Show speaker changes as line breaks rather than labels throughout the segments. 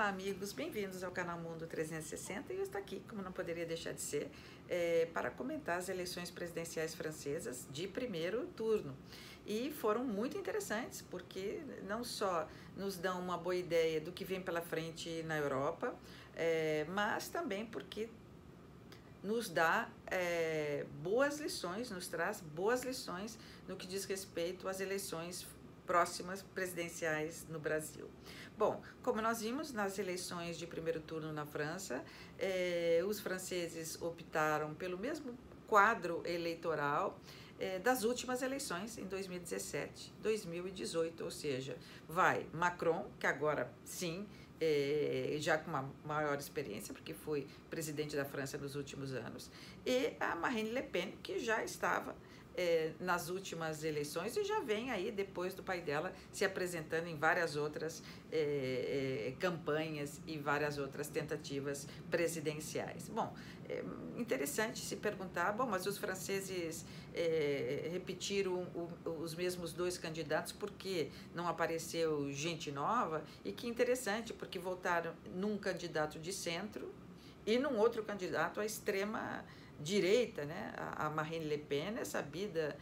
Olá, amigos, bem-vindos ao canal Mundo 360 e eu estou aqui, como não poderia deixar de ser, para comentar as eleições presidenciais francesas de primeiro turno. E foram muito interessantes, porque não só nos dão uma boa ideia do que vem pela frente na Europa, mas também porque nos dá boas lições, nos traz boas lições no que diz respeito às eleições próximas presidenciais no Brasil. Bom, como nós vimos nas eleições de primeiro turno na França, os franceses optaram pelo mesmo quadro eleitoral das últimas eleições em 2017, 2018, ou seja, vai Macron, que agora sim, já com uma maior experiência, porque foi presidente da França nos últimos anos, e a Marine Le Pen, que já estava nas últimas eleições e já vem aí depois do pai dela se apresentando em várias outras campanhas e várias outras tentativas presidenciais. Bom, interessante se perguntar, bom, mas os franceses repetiram os mesmos dois candidatos, por que não apareceu gente nova? E que interessante, porque votaram num candidato de centro e num outro candidato à extrema direita, né? A Marine Le Pen é sabida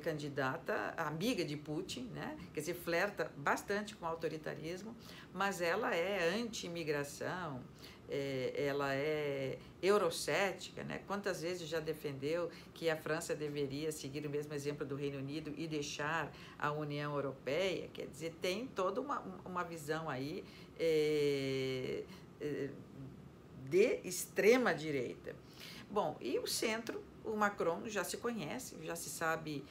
candidata, amiga de Putin, né? Quer dizer, flerta bastante com o autoritarismo, mas ela é anti-imigração, ela é eurocética, né? Quantas vezes já defendeu que a França deveria seguir o mesmo exemplo do Reino Unido e deixar a União Europeia? Quer dizer, tem toda uma visão aí de extrema direita. Bom, e o centro, o Macron já se conhece, já se sabe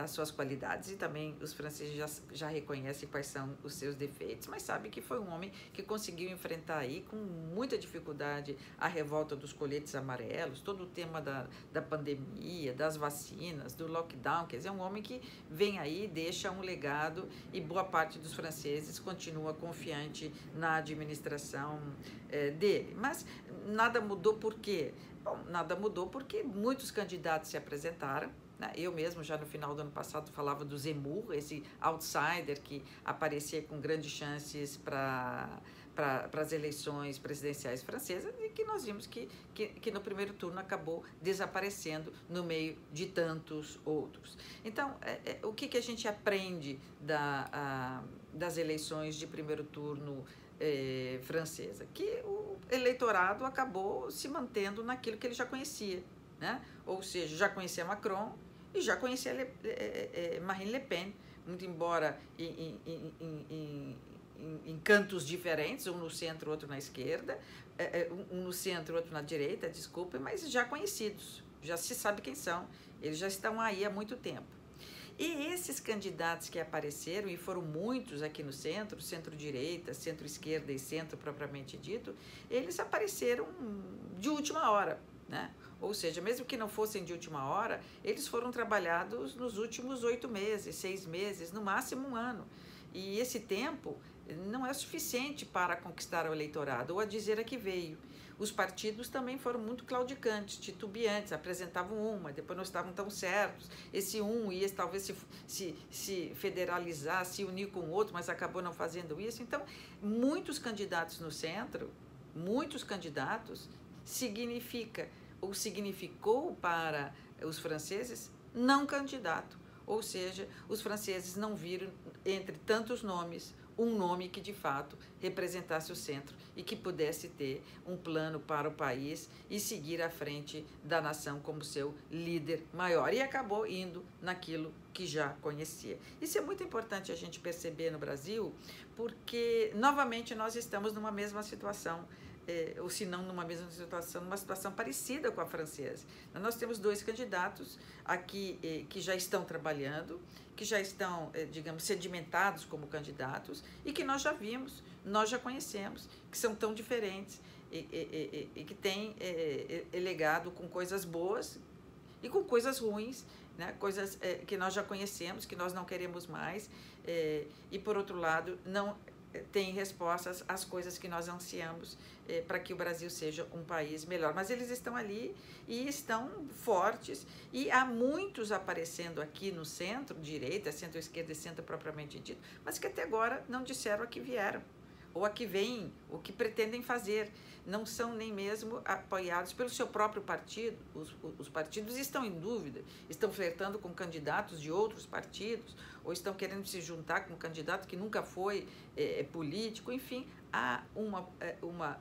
as suas qualidades e também os franceses já reconhecem quais são os seus defeitos, mas sabe que foi um homem que conseguiu enfrentar aí com muita dificuldade a revolta dos coletes amarelos, todo o tema da pandemia, das vacinas, do lockdown, quer dizer, é um homem que vem aí, deixa um legado e boa parte dos franceses continua confiante na administração dele. Mas nada mudou por quê? Bom, nada mudou porque muitos candidatos se apresentaram. Eu mesmo, já no final do ano passado, falava do Zemmour, esse outsider que aparecia com grandes chances para as eleições presidenciais francesas e que nós vimos que no primeiro turno acabou desaparecendo no meio de tantos outros. Então, o que a gente aprende das eleições de primeiro turno francesa? Que o eleitorado acabou se mantendo naquilo que ele já conhecia, né? Ou seja, já conhecia Macron e já conhecia Marine Le Pen, muito embora em cantos diferentes, um no centro, outro na esquerda, um no centro, outro na direita, desculpe, mas já conhecidos, já se sabe quem são, eles já estão aí há muito tempo. E esses candidatos que apareceram, e foram muitos aqui no centro, centro-direita, centro-esquerda e centro propriamente dito, eles apareceram de última hora, né? Ou seja, mesmo que não fossem de última hora, eles foram trabalhados nos últimos 8 meses, 6 meses, no máximo 1 ano. E esse tempo não é suficiente para conquistar o eleitorado, ou a dizer a que veio. Os partidos também foram muito claudicantes, titubeantes, apresentavam uma, depois não estavam tão certos. Esse um ia talvez se federalizar, se unir com o outro, mas acabou não fazendo isso. Então, muitos candidatos no centro, muitos candidatos, significou para os franceses não candidato. Ou seja, os franceses não viram entre tantos nomes um nome que de fato representasse o centro e que pudesse ter um plano para o país e seguir à frente da nação como seu líder maior. E acabou indo naquilo que já conhecia. Isso é muito importante a gente perceber no Brasil, porque novamente nós estamos numa mesma situação, ou se não numa mesma situação, numa situação parecida com a francesa. Nós temos 2 candidatos aqui que já estão trabalhando, que já estão, digamos, sedimentados como candidatos e que nós já vimos, nós já conhecemos, que são tão diferentes e que têm legado com coisas boas e com coisas ruins, né? Coisas que nós já conhecemos, que nós não queremos mais e, por outro lado, não tem respostas às coisas que nós ansiamos para que o Brasil seja um país melhor. Mas eles estão ali e estão fortes e há muitos aparecendo aqui no centro, direita, centro-esquerda e centro propriamente dito, mas que até agora não disseram a que vieram. ou a que vêm, o que pretendem fazer. Não são nem mesmo apoiados pelo seu próprio partido. Os partidos estão em dúvida, estão flertando com candidatos de outros partidos, ou estão querendo se juntar com um candidato que nunca foi político. Enfim, há uma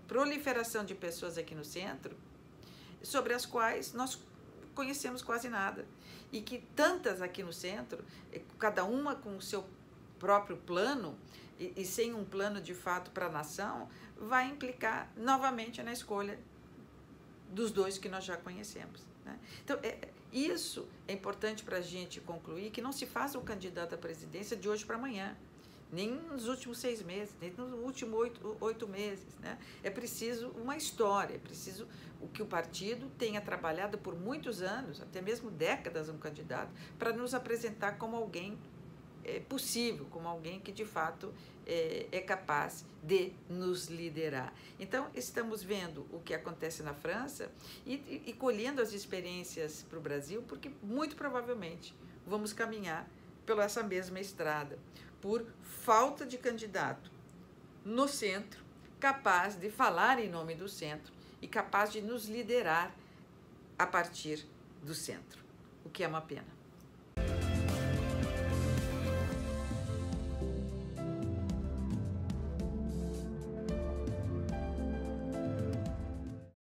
proliferação de pessoas aqui no centro sobre as quais nós conhecemos quase nada. E que tantas aqui no centro, cada uma com o seu próprio plano, e sem um plano de fato para a nação, vai implicar novamente na escolha dos dois que nós já conhecemos, né? Então, isso é importante para a gente concluir, que não se faz um candidato à presidência de hoje para amanhã, nem nos últimos 6 meses, nem nos últimos 8 meses, né? É preciso uma história, é preciso que o partido tenha trabalhado por muitos anos, até mesmo décadas, um candidato, para nos apresentar como alguém possível, como alguém que de fato é capaz de nos liderar. Então, estamos vendo o que acontece na França e colhendo as experiências para o Brasil, porque muito provavelmente vamos caminhar pela essa mesma estrada, por falta de candidato no centro, capaz de falar em nome do centro e capaz de nos liderar a partir do centro, o que é uma pena.